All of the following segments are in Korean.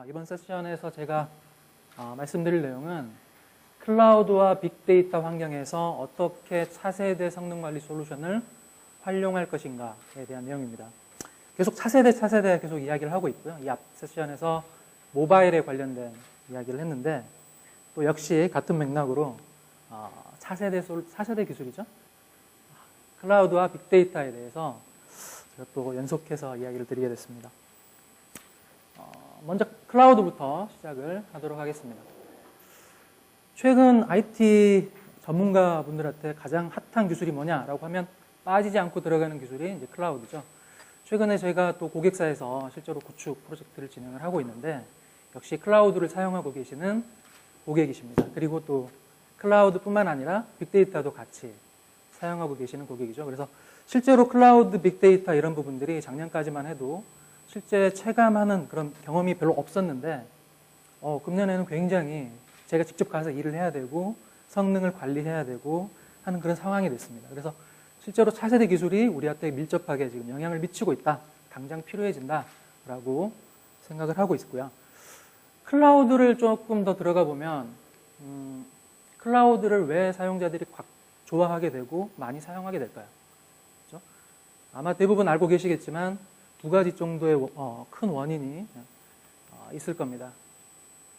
이번 세션에서 제가 말씀드릴 내용은 클라우드와 빅데이터 환경에서 어떻게 차세대 성능관리 솔루션을 활용할 것인가에 대한 내용입니다. 계속 차세대 계속 이야기를 하고 있고요. 이 앞 세션에서 모바일에 관련된 이야기를 했는데 또 역시 같은 맥락으로 차세대 기술이죠. 클라우드와 빅데이터에 대해서 제가 또 연속해서 이야기를 드리게 됐습니다. 먼저 클라우드부터 시작을 하도록 하겠습니다. 최근 IT 전문가분들한테 가장 핫한 기술이 뭐냐라고 하면 빠지지 않고 들어가는 기술이 이제 클라우드죠. 최근에 제가 또 고객사에서 실제로 구축 프로젝트를 진행을 하고 있는데 역시 클라우드를 사용하고 계시는 고객이십니다. 그리고 또 클라우드뿐만 아니라 빅데이터도 같이 사용하고 계시는 고객이죠. 그래서 실제로 클라우드, 빅데이터 이런 부분들이 작년까지만 해도 실제 체감하는 그런 경험이 별로 없었는데 금년에는 굉장히 제가 직접 가서 일을 해야 되고 성능을 관리해야 되고 하는 그런 상황이 됐습니다. 그래서 실제로 차세대 기술이 우리한테 밀접하게 지금 영향을 미치고 있다. 당장 필요해진다라고 생각을 하고 있고요. 클라우드를 조금 더 들어가 보면 클라우드를 왜 사용자들이 좋아하게 되고 많이 사용하게 될까요? 그렇죠? 아마 대부분 알고 계시겠지만 두 가지 정도의 큰 원인이 있을 겁니다.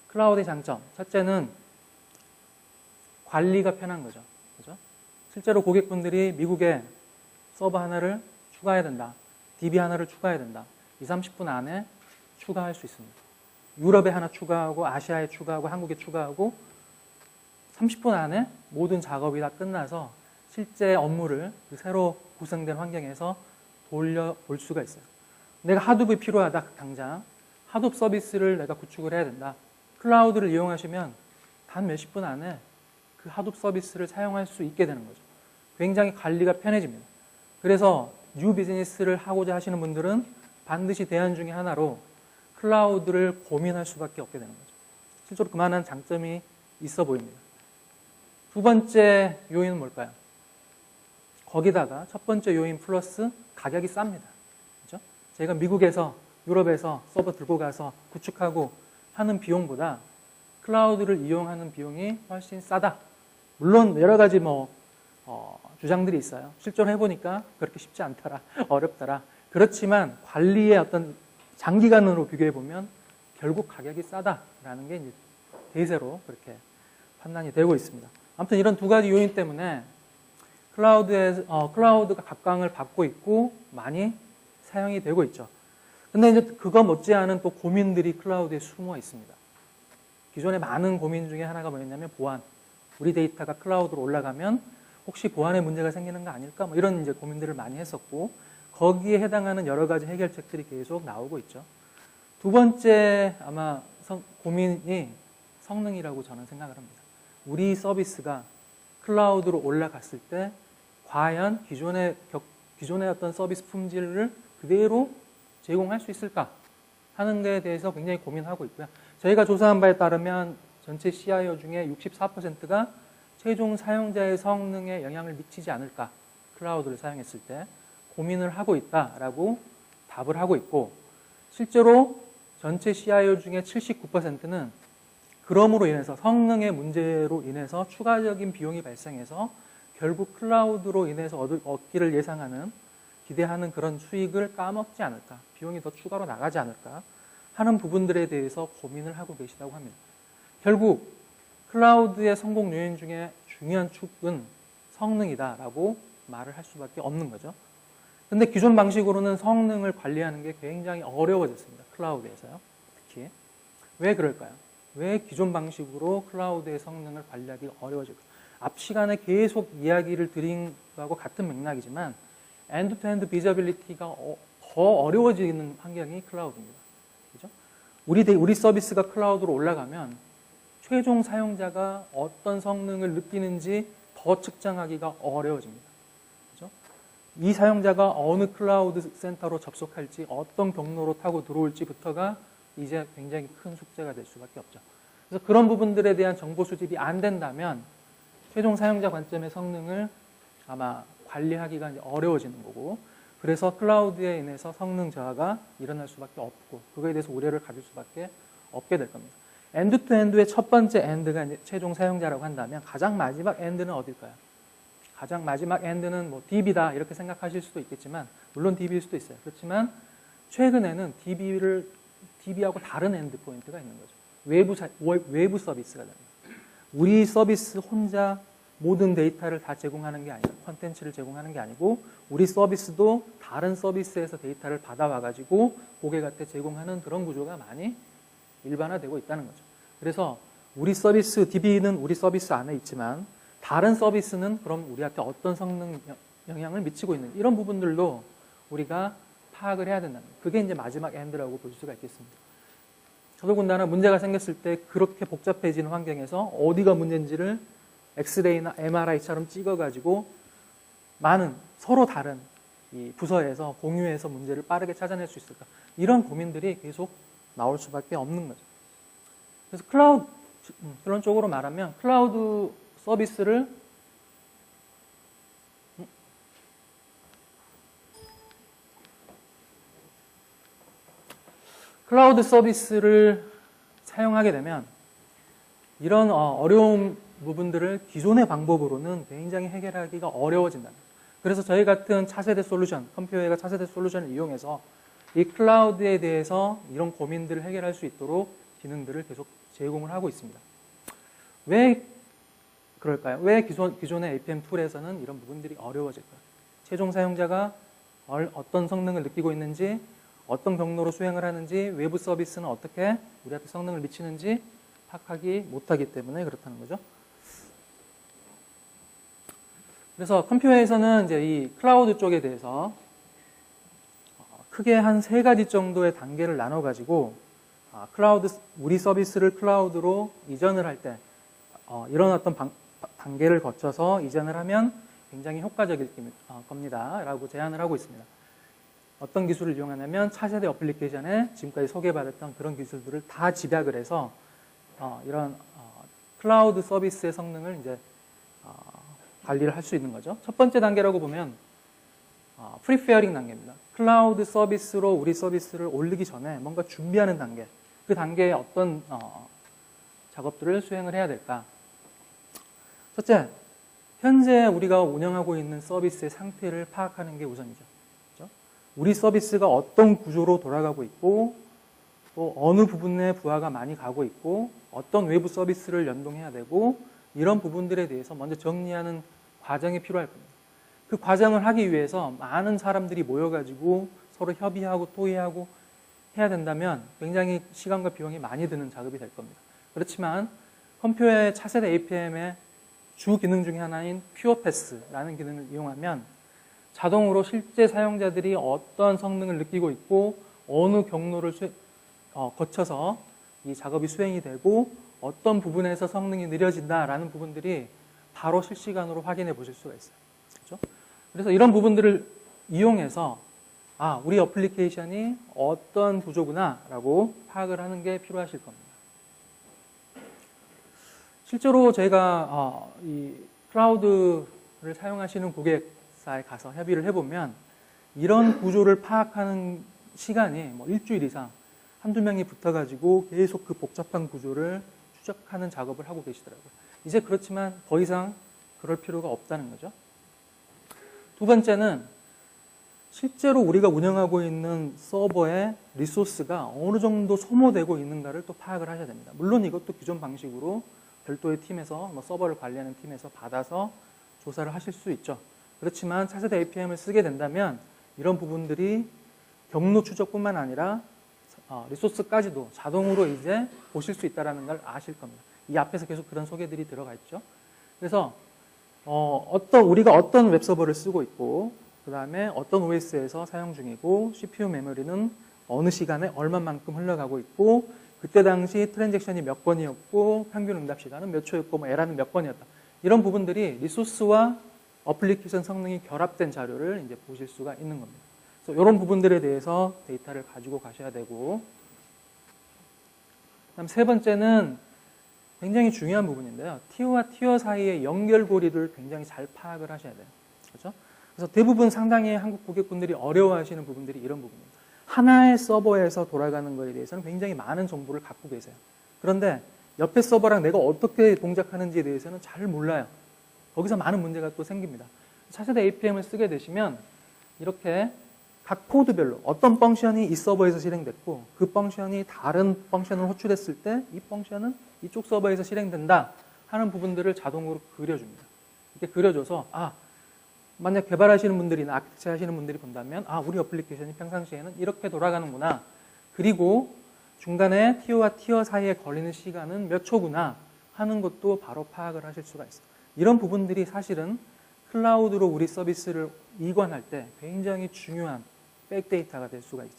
클라우드의 장점. 첫째는 관리가 편한 거죠. 그죠? 실제로 고객분들이 미국에 서버 하나를 추가해야 된다. DB 하나를 추가해야 된다. 20-30분 안에 추가할 수 있습니다. 유럽에 하나 추가하고 아시아에 추가하고 한국에 추가하고 30분 안에 모든 작업이 다 끝나서 실제 업무를 새로 구성된 환경에서 돌려볼 수가 있어요. 내가 하둡이 필요하다. 당장 하둡 서비스를 내가 구축을 해야 된다. 클라우드를 이용하시면 단 몇십 분 안에 그 하둡 서비스를 사용할 수 있게 되는 거죠. 굉장히 관리가 편해집니다. 그래서 뉴 비즈니스를 하고자 하시는 분들은 반드시 대안 중에 하나로 클라우드를 고민할 수밖에 없게 되는 거죠. 실제로 그만한 장점이 있어 보입니다. 두 번째 요인은 뭘까요? 거기다가 첫 번째 요인 플러스 가격이 쌉니다. 그렇죠? 제가 미국에서 유럽에서 서버 들고 가서 구축하고 하는 비용보다 클라우드를 이용하는 비용이 훨씬 싸다. 물론 여러 가지 주장들이 있어요. 실제로 해보니까 그렇게 쉽지 않더라, 어렵더라. 그렇지만 관리의 어떤 장기간으로 비교해보면 결국 가격이 싸다라는 게 이제 대세로 그렇게 판단이 되고 있습니다. 아무튼 이런 두 가지 요인 때문에 클라우드가 각광을 받고 있고 많이 사용이 되고 있죠. 근데 이제 그거 못지않은 또 고민들이 클라우드에 숨어 있습니다. 기존에 많은 고민 중에 하나가 뭐였냐면 보안. 우리 데이터가 클라우드로 올라가면 혹시 보안에 문제가 생기는 거 아닐까? 이런 이제 고민들을 많이 했었고 거기에 해당하는 여러 가지 해결책들이 계속 나오고 있죠. 두 번째 아마 고민이 성능이라고 저는 생각을 합니다. 우리 서비스가 클라우드로 올라갔을 때 과연 기존의 어떤 서비스 품질을 그대로 제공할 수 있을까 하는 데에 대해서 굉장히 고민하고 있고요. 저희가 조사한 바에 따르면 전체 CIO 중에 64%가 최종 사용자의 성능에 영향을 미치지 않을까 클라우드를 사용했을 때 고민을 하고 있다라고 답을 하고 있고 실제로 전체 CIO 중에 79%는 그럼으로 인해서 성능의 문제로 인해서 추가적인 비용이 발생해서 결국 클라우드로 인해서 얻기를 예상하는 기대하는 그런 수익을 까먹지 않을까 비용이 더 추가로 나가지 않을까 하는 부분들에 대해서 고민을 하고 계시다고 합니다. 결국 클라우드의 성공 요인 중에 중요한 축은 성능이다라고 말을 할 수밖에 없는 거죠. 근데 기존 방식으로는 성능을 관리하는 게 굉장히 어려워졌습니다. 클라우드에서요. 특히. 왜 그럴까요? 왜 기존 방식으로 클라우드의 성능을 관리하기가 어려워질까요? 앞 시간에 계속 이야기를 드린 거하고 같은 맥락이지만 엔드-투-엔드 비저빌리티가 더 어려워지는 환경이 클라우드입니다. 그죠? 우리 서비스가 클라우드로 올라가면 최종 사용자가 어떤 성능을 느끼는지 더 측정하기가 어려워집니다. 그죠? 이 사용자가 어느 클라우드 센터로 접속할지 어떤 경로로 타고 들어올지부터가 이제 굉장히 큰 숙제가 될 수밖에 없죠. 그래서 그런 부분들에 대한 정보 수집이 안 된다면 최종 사용자 관점의 성능을 아마 관리하기가 이제 어려워지는 거고 그래서 클라우드에 인해서 성능 저하가 일어날 수밖에 없고 그거에 대해서 우려를 가질 수밖에 없게 될 겁니다. 엔드 투 엔드의 첫 번째 엔드가 이제 최종 사용자라고 한다면 가장 마지막 엔드는 어딜까요? 가장 마지막 엔드는 뭐 DB다 이렇게 생각하실 수도 있겠지만 물론 DB일 수도 있어요. 그렇지만 최근에는 DB하고 다른 엔드 포인트가 있는 거죠. 외부 서비스가 됩니다. 우리 서비스 혼자 모든 데이터를 다 제공하는 게 아니고 컨텐츠를 제공하는 게 아니고 우리 서비스도 다른 서비스에서 데이터를 받아와가지고 고객한테 제공하는 그런 구조가 많이 일반화되고 있다는 거죠. 그래서 우리 서비스, DB는 우리 서비스 안에 있지만 다른 서비스는 그럼 우리한테 어떤 성능 영향을 미치고 있는 이런 부분들도 우리가 파악을 해야 된다는 거예요. 그게 이제 마지막 엔드라고 볼 수가 있겠습니다. 더더군다나 문제가 생겼을 때 그렇게 복잡해지는 환경에서 어디가 문제인지를 엑스레이나 MRI처럼 찍어가지고 많은 서로 다른 이 부서에서 공유해서 문제를 빠르게 찾아낼 수 있을까? 이런 고민들이 계속 나올 수밖에 없는 거죠. 그래서 그런 쪽으로 말하면 클라우드 서비스를 사용하게 되면 이런 어려운 부분들을 기존의 방법으로는 굉장히 해결하기가 어려워진다. 그래서 저희 같은 차세대 솔루션, 컴퓨어웨어가 차세대 솔루션을 이용해서 이 클라우드에 대해서 이런 고민들을 해결할 수 있도록 기능들을 계속 제공을 하고 있습니다. 왜 그럴까요? 왜 기존의 APM 툴에서는 이런 부분들이 어려워질까요? 최종 사용자가 어떤 성능을 느끼고 있는지, 어떤 경로로 수행을 하는지, 외부 서비스는 어떻게 우리한테 성능을 미치는지 파악하기 못하기 때문에 그렇다는 거죠. 그래서 컴퓨어에서는 이제 이 클라우드 쪽에 대해서 크게 한 3가지 정도의 단계를 나눠가지고 우리 서비스를 클라우드로 이전을 할 때 이런 어떤 단계를 거쳐서 이전을 하면 굉장히 효과적일 겁니다. 라고 제안을 하고 있습니다. 어떤 기술을 이용하냐면 차세대 어플리케이션에 지금까지 소개받았던 그런 기술들을 다 집약을 해서 이런 클라우드 서비스의 성능을 이제 관리를 할 수 있는 거죠. 첫 번째 단계라고 보면 프리페어링 단계입니다. 클라우드 서비스로 우리 서비스를 올리기 전에 뭔가 준비하는 단계. 그 단계에 어떤 작업들을 수행을 해야 될까? 첫째, 현재 우리가 운영하고 있는 서비스의 상태를 파악하는 게 우선이죠. 그렇죠? 우리 서비스가 어떤 구조로 돌아가고 있고 또 어느 부분에 부하가 많이 가고 있고 어떤 외부 서비스를 연동해야 되고 이런 부분들에 대해서 먼저 정리하는 과정이 필요할 겁니다. 그 과정을 하기 위해서 많은 사람들이 모여가지고 서로 협의하고 토의하고 해야 된다면 굉장히 시간과 비용이 많이 드는 작업이 될 겁니다. 그렇지만 컴퓨어의 차세대 APM의 주 기능 중에 하나인 퓨어패스라는 기능을 이용하면 자동으로 실제 사용자들이 어떤 성능을 느끼고 있고 어느 경로를 거쳐서 이 작업이 수행이 되고 어떤 부분에서 성능이 느려진다라는 부분들이 바로 실시간으로 확인해 보실 수가 있어요. 그렇죠? 그래서 이런 부분들을 이용해서 우리 어플리케이션이 어떤 구조구나라고 파악을 하는 게 필요하실 겁니다. 실제로 저희가 이 클라우드를 사용하시는 고객사에 가서 협의를 해보면 이런 구조를 파악하는 시간이 뭐 일주일 이상 한두 명이 붙어가지고 계속 그 복잡한 구조를 추적하는 작업을 하고 계시더라고요. 이제 그렇지만 더 이상 그럴 필요가 없다는 거죠. 두 번째는 실제로 우리가 운영하고 있는 서버의 리소스가 어느 정도 소모되고 있는가를 또 파악을 하셔야 됩니다. 물론 이것도 기존 방식으로 별도의 팀에서 서버를 관리하는 팀에서 받아서 조사를 하실 수 있죠. 그렇지만 차세대 APM을 쓰게 된다면 이런 부분들이 경로 추적뿐만 아니라 리소스까지도 자동으로 이제 보실 수 있다는 걸 아실 겁니다. 이 앞에서 계속 그런 소개들이 들어가 있죠. 그래서 우리가 어떤 웹서버를 쓰고 있고 그 다음에 어떤 OS에서 사용 중이고 CPU 메모리는 어느 시간에 얼마만큼 흘러가고 있고 그때 당시 트랜잭션이 몇 번이었고 평균 응답 시간은 몇 초였고 에러는 몇 번이었다. 이런 부분들이 리소스와 어플리케이션 성능이 결합된 자료를 이제 보실 수가 있는 겁니다. 그래서 이런 부분들에 대해서 데이터를 가지고 가셔야 되고 그다음 세 번째는 굉장히 중요한 부분인데요. 티어와 티어 사이의 연결고리를 굉장히 잘 파악을 하셔야 돼요. 그렇죠? 그래서 대부분 상당히 한국 고객분들이 어려워하시는 부분들이 이런 부분입니다. 하나의 서버에서 돌아가는 거에 대해서는 굉장히 많은 정보를 갖고 계세요. 그런데 옆에 서버랑 내가 어떻게 동작하는지에 대해서는 잘 몰라요. 거기서 많은 문제가 또 생깁니다. 차세대 APM을 쓰게 되시면 이렇게 각 코드별로 어떤 펑션이 이 서버에서 실행됐고 그 펑션이 다른 펑션을 호출했을 때 이 펑션은 이쪽 서버에서 실행된다 하는 부분들을 자동으로 그려줍니다. 이렇게 그려줘서 만약 개발하시는 분들이나 아키텍처 하시는 분들이 본다면 우리 어플리케이션이 평상시에는 이렇게 돌아가는구나. 그리고 중간에 티어와 티어 사이에 걸리는 시간은 몇 초구나 하는 것도 바로 파악을 하실 수가 있어요. 이런 부분들이 사실은 클라우드로 우리 서비스를 이관할 때 굉장히 중요한 백데이터가 될 수가 있죠.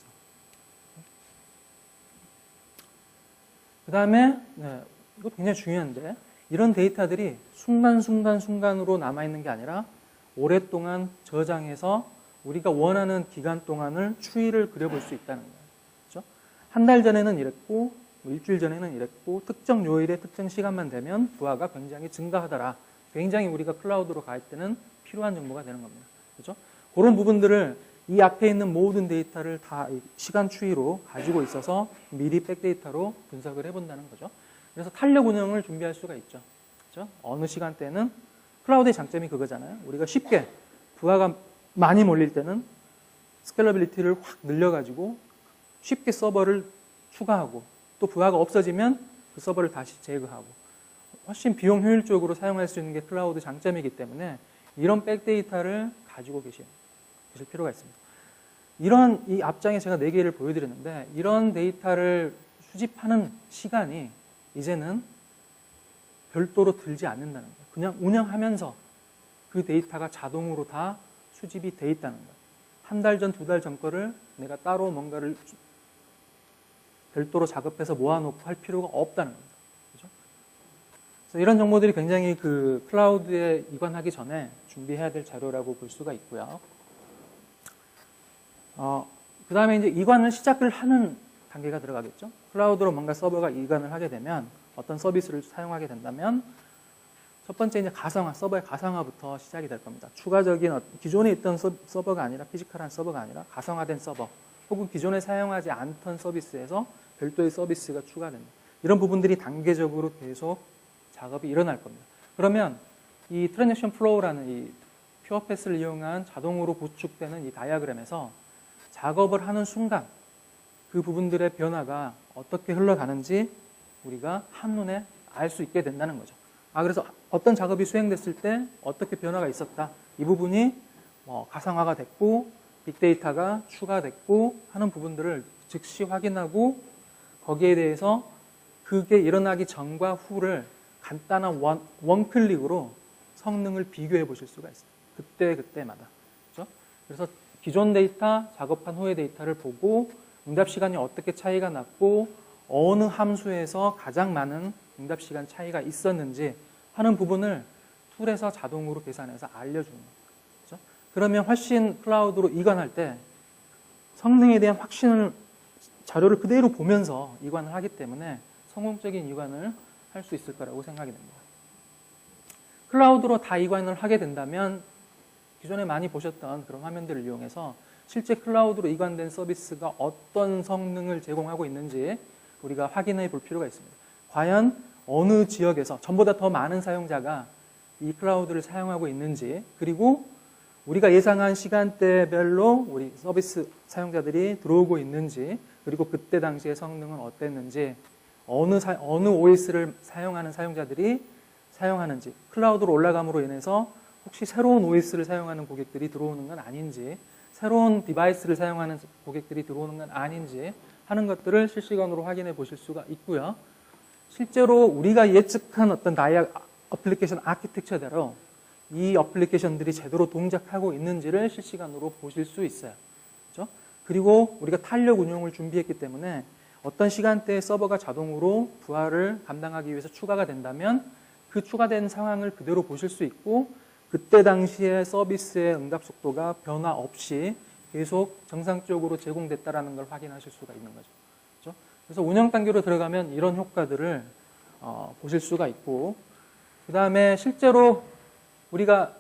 그 다음에 이거 굉장히 중요한데 이런 데이터들이 순간으로 남아있는 게 아니라 오랫동안 저장해서 우리가 원하는 기간 동안을 추이를 그려볼 수 있다는 거예요. 그렇죠? 한 달 전에는 이랬고 일주일 전에는 이랬고 특정 요일에 특정 시간만 되면 부하가 굉장히 증가하더라. 굉장히 우리가 클라우드로 갈 때는 필요한 정보가 되는 겁니다. 그렇죠? 그런 부분들을 이 앞에 있는 모든 데이터를 다 시간 추이로 가지고 있어서 미리 백데이터로 분석을 해본다는 거죠. 그래서 탄력 운영을 준비할 수가 있죠. 그렇죠? 어느 시간대는 클라우드의 장점이 그거잖아요. 우리가 쉽게 부하가 많이 몰릴 때는 스케일러빌리티를 확 늘려가지고 쉽게 서버를 추가하고 또 부하가 없어지면 그 서버를 다시 제거하고 훨씬 비용 효율적으로 사용할 수 있는 게 클라우드 장점이기 때문에 이런 백데이터를 가지고 계실 필요가 있습니다. 이런 이 앞장에 제가 4개를 보여드렸는데 이런 데이터를 수집하는 시간이 이제는 별도로 들지 않는다는 거예요. 그냥 운영하면서 그 데이터가 자동으로 다 수집이 돼 있다는 거예요. 한 달 전, 2달 전 거를 내가 따로 뭔가를 별도로 작업해서 모아놓고 할 필요가 없다는 겁니다. 그렇죠? 그래서 이런 정보들이 굉장히 그 클라우드에 이관하기 전에 준비해야 될 자료라고 볼 수가 있고요. 그 다음에 이제 이관을 시작을 하는 단계가 들어가겠죠. 클라우드로 뭔가 서버가 이관을 하게 되면 어떤 서비스를 사용하게 된다면 첫 번째 이제 가상화, 서버의 가상화부터 시작이 될 겁니다. 추가적인 기존에 있던 서버가 아니라 피지컬한 서버가 아니라 가상화된 서버 혹은 기존에 사용하지 않던 서비스에서 별도의 서비스가 추가됩니다. 이런 부분들이 단계적으로 계속 작업이 일어날 겁니다. 그러면 이 트랜잭션 플로우라는 이 퓨어 패스를 이용한 자동으로 구축되는 이 다이어그램에서 작업을 하는 순간 그 부분들의 변화가 어떻게 흘러가는지 우리가 한눈에 알 수 있게 된다는 거죠. 그래서 어떤 작업이 수행됐을 때 어떻게 변화가 있었다. 이 부분이 가상화가 됐고 빅데이터가 추가됐고 하는 부분들을 즉시 확인하고 거기에 대해서 그게 일어나기 전과 후를 간단한 원클릭으로 성능을 비교해 보실 수가 있어요. 그때마다. 그렇죠? 그래서 기존 데이터, 작업한 후의 데이터를 보고 응답 시간이 어떻게 차이가 났고 어느 함수에서 가장 많은 응답 시간 차이가 있었는지 하는 부분을 툴에서 자동으로 계산해서 알려주는 거예요. 그렇죠? 그러면 훨씬 클라우드로 이관할 때 성능에 대한 확신을 자료를 그대로 보면서 이관을 하기 때문에 성공적인 이관을 할 수 있을 거라고 생각이 됩니다. 클라우드로 다 이관을 하게 된다면 기존에 많이 보셨던 그런 화면들을 이용해서 실제 클라우드로 이관된 서비스가 어떤 성능을 제공하고 있는지 우리가 확인해 볼 필요가 있습니다. 과연 어느 지역에서 전보다 더 많은 사용자가 이 클라우드를 사용하고 있는지 그리고 우리가 예상한 시간대별로 우리 서비스 사용자들이 들어오고 있는지 그리고 그때 당시의 성능은 어땠는지 어느 OS를 사용하는 사용자들이 사용하는지 클라우드로 올라감으로 인해서 혹시 새로운 OS를 사용하는 고객들이 들어오는 건 아닌지 새로운 디바이스를 사용하는 고객들이 들어오는 건 아닌지 하는 것들을 실시간으로 확인해 보실 수가 있고요. 실제로 우리가 예측한 어떤 어플리케이션 아키텍처대로 이 어플리케이션들이 제대로 동작하고 있는지를 실시간으로 보실 수 있어요. 그렇죠? 그리고 우리가 탄력 운용을 준비했기 때문에 어떤 시간대에 서버가 자동으로 부하를 감당하기 위해서 추가가 된다면 그 추가된 상황을 그대로 보실 수 있고 그때 당시에 서비스의 응답 속도가 변화 없이 계속 정상적으로 제공됐다는 걸 확인하실 수가 있는 거죠. 그렇죠? 그래서 운영 단계로 들어가면 이런 효과들을 보실 수가 있고 그 다음에 실제로 우리가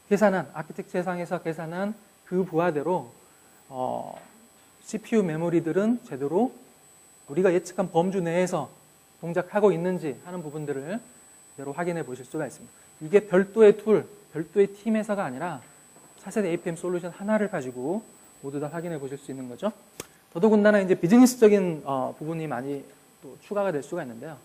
계산한 아키텍처상에서 계산한 그 부하대로 CPU 메모리들은 제대로 우리가 예측한 범주 내에서 동작하고 있는지 하는 부분들을 제대로 확인해 보실 수가 있습니다. 이게 별도의 툴, 별도의 팀 회사가 아니라 차세대 APM 솔루션 하나를 가지고 모두 다 확인해 보실 수 있는 거죠. 더더군다나 이제 비즈니스적인 부분이 많이 또 추가가 될 수가 있는데요.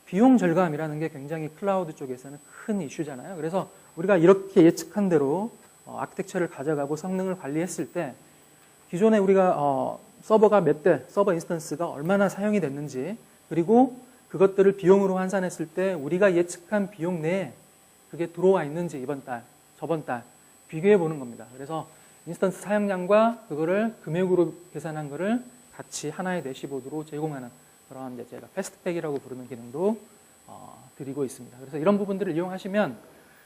비용 절감이라는 게 굉장히 클라우드 쪽에서는 큰 이슈잖아요. 그래서 우리가 이렇게 예측한 대로 아키텍처를 가져가고 성능을 관리했을 때 기존에 우리가 서버가 몇 대, 서버 인스턴스가 얼마나 사용이 됐는지, 그리고 그것들을 비용으로 환산했을 때 우리가 예측한 비용 내에 그게 들어와 있는지 이번 달, 저번 달 비교해 보는 겁니다. 그래서 인스턴스 사용량과 그거를 금액으로 계산한 거를 같이 하나의 대시보드로 제공하는 그런 이제 제가 패스트팩이라고 부르는 기능도 드리고 있습니다. 그래서 이런 부분들을 이용하시면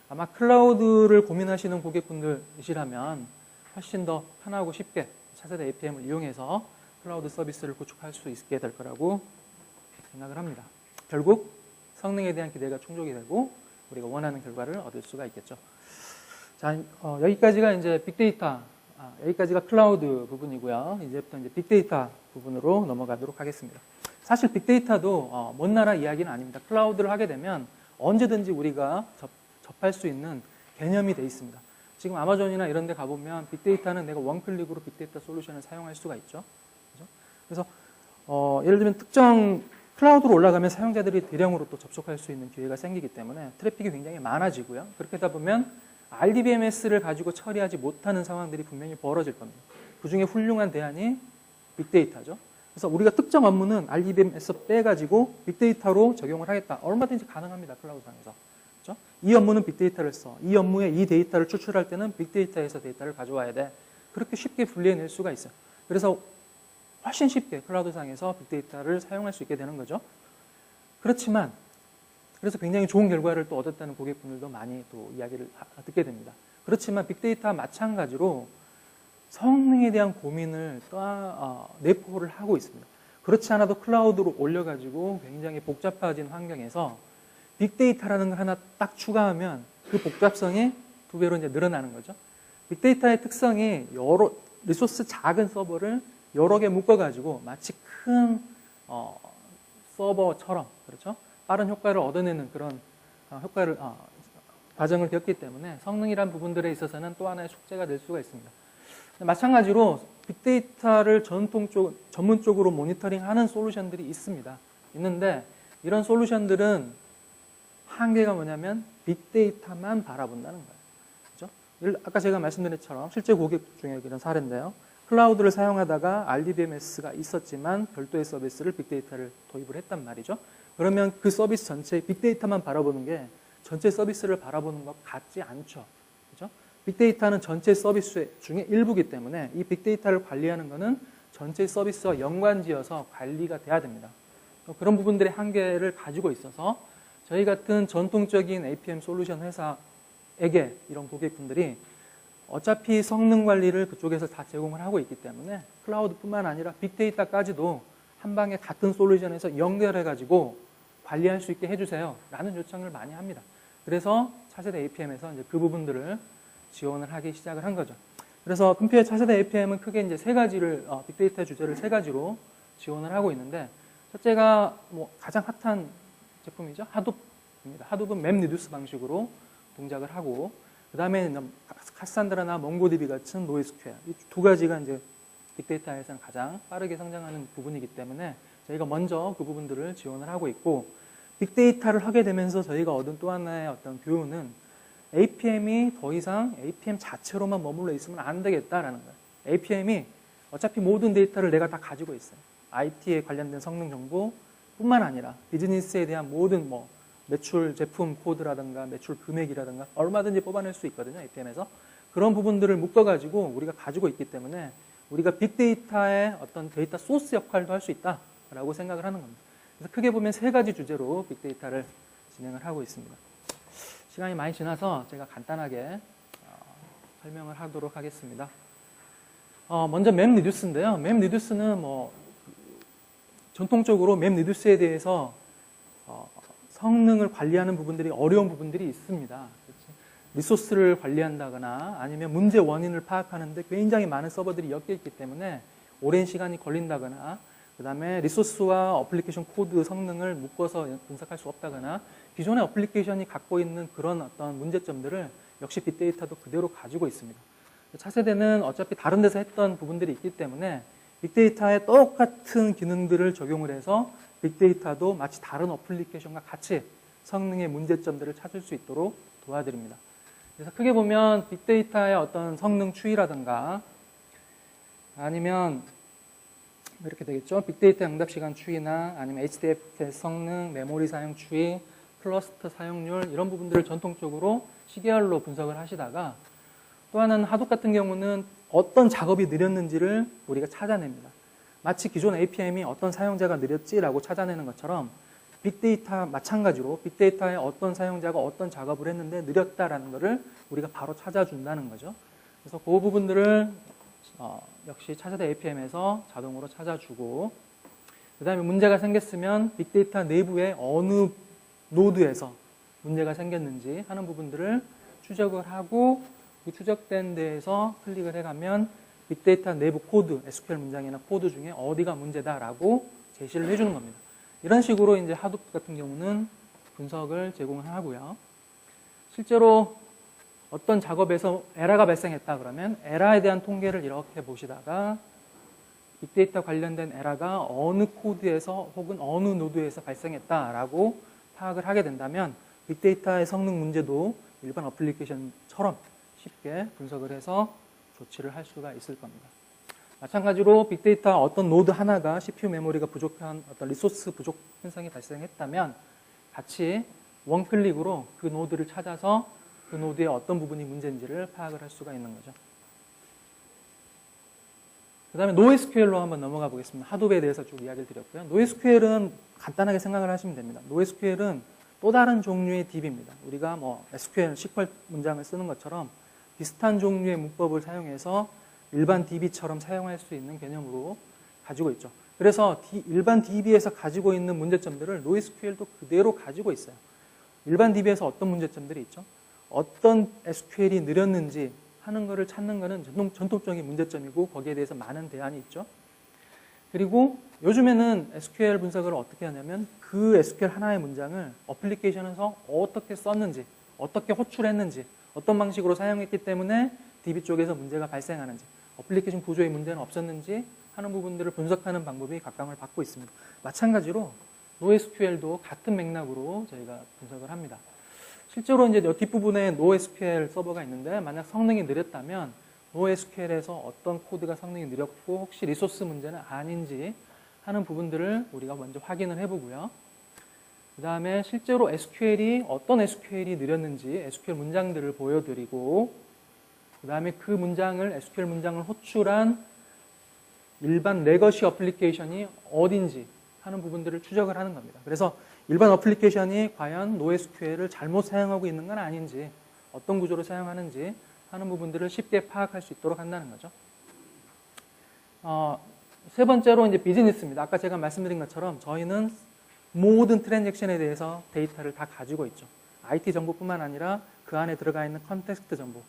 아마 클라우드를 고민하시는 고객분들이시라면 훨씬 더 편하고 쉽게 차세대 APM을 이용해서 클라우드 서비스를 구축할 수 있게 될 거라고 생각을 합니다. 결국 성능에 대한 기대가 충족이 되고 우리가 원하는 결과를 얻을 수가 있겠죠. 자, 여기까지가 이제 빅데이터, 여기까지가 클라우드 부분이고요. 이제부터 이제 빅데이터 부분으로 넘어가도록 하겠습니다. 사실 빅데이터도 먼 나라 이야기는 아닙니다. 클라우드를 하게 되면 언제든지 우리가 접할 수 있는 개념이 돼 있습니다. 지금 아마존이나 이런 데 가보면 빅데이터는 내가 원클릭으로 빅데이터 솔루션을 사용할 수가 있죠. 그래서 예를 들면 특정 클라우드로 올라가면 사용자들이 대량으로 또 접속할 수 있는 기회가 생기기 때문에 트래픽이 굉장히 많아지고요. 그렇게 하다 보면 RDBMS를 가지고 처리하지 못하는 상황들이 분명히 벌어질 겁니다. 그 중에 훌륭한 대안이 빅데이터죠. 그래서 우리가 특정 업무는 RDBMS 빼가지고 빅데이터로 적용을 하겠다. 얼마든지 가능합니다. 클라우드상에서. 그렇죠? 이 업무는 빅데이터를 써. 이 업무에 이 데이터를 추출할 때는 빅데이터에서 데이터를 가져와야 돼. 그렇게 쉽게 분리해낼 수가 있어요. 그래서 훨씬 쉽게 클라우드상에서 빅데이터를 사용할 수 있게 되는 거죠. 그렇지만 그래서 굉장히 좋은 결과를 또 얻었다는 고객분들도 많이 또 이야기를 듣게 됩니다. 그렇지만 빅데이터와 마찬가지로 성능에 대한 고민을 또 내포를 하고 있습니다. 그렇지 않아도 클라우드로 올려가지고 굉장히 복잡해진 환경에서 빅데이터라는 걸 하나 딱 추가하면 그 복잡성이 2배로 이제 늘어나는 거죠. 빅데이터의 특성이 여러 리소스 작은 서버를 여러 개 묶어가지고 마치 큰 서버처럼 그렇죠? 빠른 효과를 얻어내는 그런 과정을 겪기 때문에 성능이란 부분들에 있어서는 또 하나의 숙제가 될 수가 있습니다. 마찬가지로 빅데이터를 전문적으로 모니터링하는 솔루션들이 있습니다. 있는데 이런 솔루션들은 한계가 뭐냐면 빅데이터만 바라본다는 거예요. 그렇죠? 아까 제가 말씀드린 것처럼 실제 고객 중에 이런 사례인데요. 클라우드를 사용하다가 RDBMS가 있었지만 별도의 서비스를 빅데이터를 도입을 했단 말이죠. 그러면 그 서비스 전체의 빅데이터만 바라보는 게 전체 서비스를 바라보는 것 같지 않죠. 그렇죠? 빅데이터는 전체 서비스 중에 일부이기 때문에 이 빅데이터를 관리하는 것은 전체 서비스와 연관지어서 관리가 돼야 됩니다. 그런 부분들의 한계를 가지고 있어서 저희 같은 전통적인 APM 솔루션 회사에게 이런 고객분들이 어차피 성능 관리를 그쪽에서 다 제공을 하고 있기 때문에 클라우드뿐만 아니라 빅데이터까지도 한 방에 같은 솔루션에서 연결해가지고 관리할 수 있게 해주세요 라는 요청을 많이 합니다. 그래서 차세대 APM에서 이제 그 부분들을 지원을 하기 시작을 한 거죠. 그래서 컴퓨터 차세대 APM은 크게 이제 세 가지를 빅데이터 주제를 세 가지로 지원을 하고 있는데 첫째가 뭐 가장 핫한 제품이죠. 하둡입니다. 하둡은 맵 리듀스 방식으로 동작을 하고 그 다음에 카산드라나 몽고DB 같은 노에스큐엘 이 두 가지가 이제 빅데이터에서는 가장 빠르게 성장하는 부분이기 때문에 저희가 먼저 그 부분들을 지원을 하고 있고 빅데이터를 하게 되면서 저희가 얻은 또 하나의 어떤 교훈은 APM이 더 이상 APM 자체로만 머물러 있으면 안 되겠다라는 거예요. APM이 어차피 모든 데이터를 내가 다 가지고 있어요. IT에 관련된 성능 정보뿐만 아니라 비즈니스에 대한 모든 뭐 매출 제품 코드라든가 매출 금액이라든가 얼마든지 뽑아낼 수 있거든요. APM에서. 그런 부분들을 묶어가지고 우리가 가지고 있기 때문에 우리가 빅데이터의 어떤 데이터 소스 역할도 할 수 있다라고 생각을 하는 겁니다. 그래서 크게 보면 세 가지 주제로 빅데이터를 진행을 하고 있습니다. 시간이 많이 지나서 제가 간단하게 설명을 하도록 하겠습니다. 먼저 맵 리듀스인데요. 맵 리듀스는 뭐 전통적으로 맵 리듀스에 대해서 성능을 관리하는 부분들이 어려운 부분들이 있습니다. 리소스를 관리한다거나 아니면 문제 원인을 파악하는데 굉장히 많은 서버들이 엮여 있기 때문에 오랜 시간이 걸린다거나 그 다음에 리소스와 어플리케이션 코드 성능을 묶어서 분석할 수 없다거나 기존의 어플리케이션이 갖고 있는 그런 어떤 문제점들을 역시 빅데이터도 그대로 가지고 있습니다. 차세대는 어차피 다른 데서 했던 부분들이 있기 때문에 빅데이터에 똑같은 기능들을 적용을 해서 빅데이터도 마치 다른 어플리케이션과 같이 성능의 문제점들을 찾을 수 있도록 도와드립니다. 그래서 크게 보면 빅데이터의 어떤 성능 추이라든가 아니면 이렇게 되겠죠. 빅데이터 응답 시간 추이나 아니면 HDFS 성능, 메모리 사용 추이, 클러스터 사용률 이런 부분들을 전통적으로 시계열로 분석을 하시다가 또 하나는 하둡 같은 경우는 어떤 작업이 느렸는지를 우리가 찾아냅니다. 마치 기존 APM이 어떤 사용자가 느렸지라고 찾아내는 것처럼 빅데이터 마찬가지로 빅데이터의 어떤 사용자가 어떤 작업을 했는데 느렸다라는 것을 우리가 바로 찾아준다는 거죠. 그래서 그 부분들을 역시 차세대 APM에서 자동으로 찾아주고 그 다음에 문제가 생겼으면 빅데이터 내부에 어느 노드에서 문제가 생겼는지 하는 부분들을 추적을 하고 그 추적된 데에서 클릭을 해가면 빅데이터 내부 코드, SQL 문장이나 코드 중에 어디가 문제다라고 제시를 해주는 겁니다. 이런 식으로 이제 하둡 같은 경우는 분석을 제공을 하고요. 실제로 어떤 작업에서 에러가 발생했다 그러면 에러에 대한 통계를 이렇게 보시다가 빅데이터 관련된 에러가 어느 코드에서 혹은 어느 노드에서 발생했다라고 파악을 하게 된다면 빅데이터의 성능 문제도 일반 어플리케이션처럼 쉽게 분석을 해서 조치를 할 수가 있을 겁니다. 마찬가지로 빅데이터 어떤 노드 하나가 CPU 메모리가 부족한 어떤 리소스 부족 현상이 발생했다면 같이 원클릭으로 그 노드를 찾아서 그 노드의 어떤 부분이 문제인지를 파악을 할 수가 있는 거죠. 그 다음에 NoSQL로 한번 넘어가 보겠습니다. 하둡에 대해서 쭉 이야기를 드렸고요. NoSQL은 간단하게 생각을 하시면 됩니다. NoSQL은 또 다른 종류의 DB입니다. 우리가 뭐 SQL, SQL 문장을 쓰는 것처럼 비슷한 종류의 문법을 사용해서 일반 DB처럼 사용할 수 있는 개념으로 가지고 있죠. 그래서 일반 DB에서 가지고 있는 문제점들을 NoSQL도 그대로 가지고 있어요. 일반 DB에서 어떤 문제점들이 있죠? 어떤 SQL이 느렸는지 하는 것을 찾는 것은 전통적인 문제점이고 거기에 대해서 많은 대안이 있죠. 그리고 요즘에는 SQL 분석을 어떻게 하냐면 그 SQL 하나의 문장을 어플리케이션에서 어떻게 썼는지, 어떻게 호출했는지, 어떤 방식으로 사용했기 때문에 DB 쪽에서 문제가 발생하는지, 어플리케이션 구조에 문제는 없었는지 하는 부분들을 분석하는 방법이 각광을 받고 있습니다. 마찬가지로 NoSQL도 같은 맥락으로 저희가 분석을 합니다. 실제로 이제 뒷부분에 NoSQL 서버가 있는데 만약 성능이 느렸다면 NoSQL에서 어떤 코드가 성능이 느렸고 혹시 리소스 문제는 아닌지 하는 부분들을 우리가 먼저 확인을 해보고요. 그 다음에 실제로 SQL이 어떤 SQL이 느렸는지 SQL 문장들을 보여드리고 그 다음에 그 문장을 SQL 문장을 호출한 일반 레거시 어플리케이션이 어딘지 하는 부분들을 추적을 하는 겁니다. 그래서 일반 어플리케이션이 과연 NoSQL을 잘못 사용하고 있는 건 아닌지 어떤 구조로 사용하는지 하는 부분들을 쉽게 파악할 수 있도록 한다는 거죠. 세 번째로 이제 비즈니스입니다. 아까 제가 말씀드린 것처럼 저희는 모든 트랜잭션에 대해서 데이터를 다 가지고 있죠. IT 정보뿐만 아니라 그 안에 들어가 있는 컨텍스트 정보,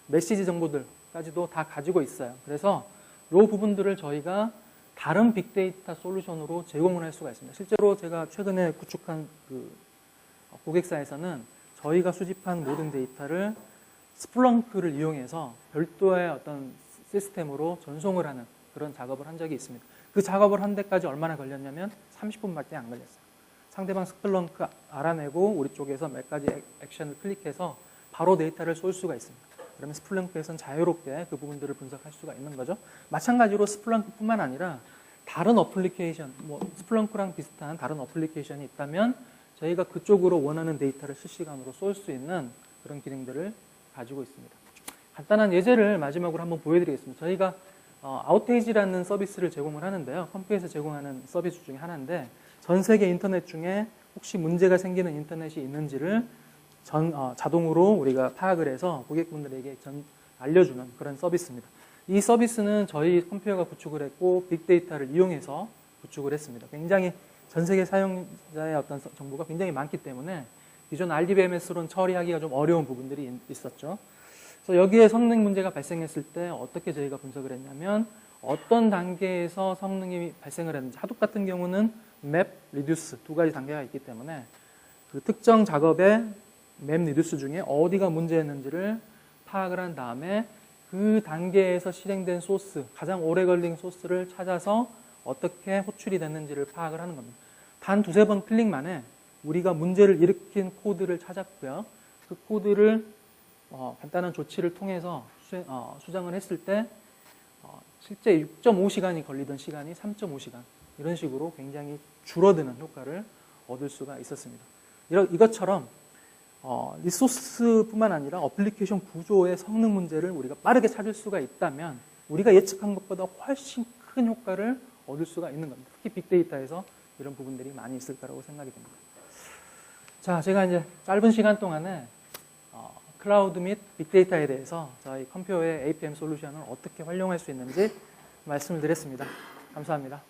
메시지 정보들까지도 다 가지고 있어요. 그래서 이 부분들을 저희가 다른 빅데이터 솔루션으로 제공을 할 수가 있습니다. 실제로 제가 최근에 구축한 그 고객사에서는 저희가 수집한 모든 데이터를 스플렁크를 이용해서 별도의 어떤 시스템으로 전송을 하는 그런 작업을 한 적이 있습니다. 그 작업을 한 데까지 얼마나 걸렸냐면 30분밖에 안 걸렸어요. 상대방 스플렁크 알아내고 우리 쪽에서 몇 가지 액션을 클릭해서 바로 데이터를 쏠 수가 있습니다. 그러면 스플렁크에서는 자유롭게 그 부분들을 분석할 수가 있는 거죠. 마찬가지로 스플렁크뿐만 아니라 다른 어플리케이션, 스플렁크랑 비슷한 다른 어플리케이션이 있다면 저희가 그쪽으로 원하는 데이터를 실시간으로 쏠 수 있는 그런 기능들을 가지고 있습니다. 간단한 예제를 마지막으로 한번 보여드리겠습니다. 저희가 아웃테이지라는 서비스를 제공을 하는데요. 컴퓨에서 제공하는 서비스 중에 하나인데 전 세계 인터넷 중에 혹시 문제가 생기는 인터넷이 있는지를 자동으로 우리가 파악을 해서 고객분들에게 알려주는 그런 서비스입니다. 이 서비스는 저희 컴퓨터가 구축을 했고 빅데이터를 이용해서 구축을 했습니다. 굉장히 전 세계 사용자의 어떤 정보가 굉장히 많기 때문에 기존 RDBMS로는 처리하기가 좀 어려운 부분들이 있었죠. 그래서 여기에 성능 문제가 발생했을 때 어떻게 저희가 분석을 했냐면 어떤 단계에서 성능이 발생을 했는지, 하둡 같은 경우는 맵, 리듀스 두 가지 단계가 있기 때문에 그 특정 작업의 맵, 리듀스 중에 어디가 문제였는지를 파악을 한 다음에 그 단계에서 실행된 소스, 가장 오래 걸린 소스를 찾아서 어떻게 호출이 됐는지를 파악을 하는 겁니다. 단 두세 번 클릭 만에 우리가 문제를 일으킨 코드를 찾았고요. 그 코드를 간단한 조치를 통해서 수정을 했을 때 실제 6.5시간이 걸리던 시간이 3.5시간, 이런 식으로 굉장히 줄어드는 효과를 얻을 수가 있었습니다. 이것처럼 리소스뿐만 아니라 어플리케이션 구조의 성능 문제를 우리가 빠르게 찾을 수가 있다면 우리가 예측한 것보다 훨씬 큰 효과를 얻을 수가 있는 겁니다. 특히 빅데이터에서 이런 부분들이 많이 있을 거라고 생각이 됩니다. 자, 제가 이제 짧은 시간 동안에 클라우드 및 빅데이터에 대해서 저희 컴퓨어의 APM 솔루션을 어떻게 활용할 수 있는지 말씀을 드렸습니다. 감사합니다.